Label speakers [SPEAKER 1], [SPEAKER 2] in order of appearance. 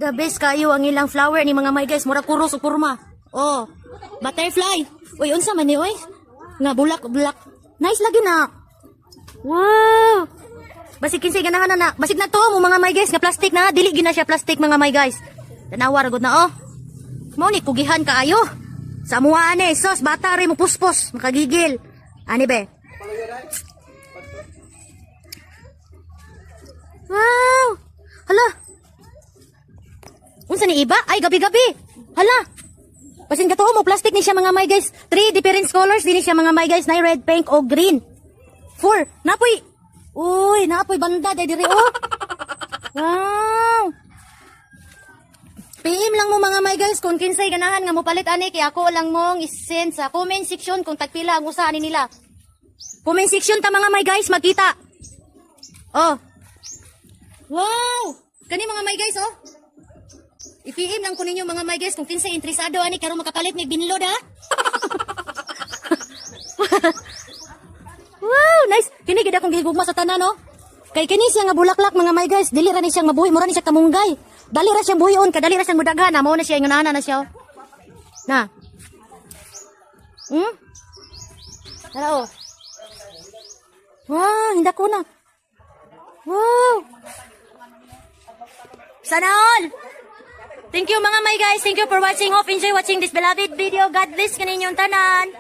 [SPEAKER 1] The best kayo ang ilang flower ni mga may guys. Mura kuros o kurma. Oh. Butterfly. Uy, unsa man ni oy? Nga bulak. Nice lagi na. Wow. Basig kinsay ganahan na. Basig na to mo mga may guys nga plastic na. Dili gyud na siya plastic mga may guys. Tanawa ra gud na oh. Mao ni kugihan kaayo. Sa mua ani sos bata rin mo puspos makagigil. Ani be? Wow. Hala. Unsa ni iba? Ay gabi-gabi. Hala. Pasin ka to mo plastic ni siya mga may guys. 3 different colors din siya mga may guys. Na red, pink o green. 4. Napoy. Uy, napoy banda day diri oh. Wow. PM lang mo mga may guys kung kinsay ganahan nga mo palit ani kay ako lang mong isend sa comment section kung tagpila ang usa ani nila. Comment section ta mga may guys makita. Oh. Wow. Kani mga may guys oh. I-PM lang ko ninyo mga may guys kung kinsay interesado ani karon makapalit ni binlod ha. Wow, nice. Kini gid akong gihigugma sa tanan no. Kay kini siya nga bulaklak mga may guys, dili ra ni siya mabuhi, mura ni siya kamunggay. Dali ra siyang buhion, kadali ra siyang mudaghan, mao na siya ingunana na siya. Na. Tara oh. Wow, hinda ko na. Wow. Sana all. Thank you mga may guys. Thank you for watching. Hope enjoy watching this beloved video. God bless kaninyong tanan.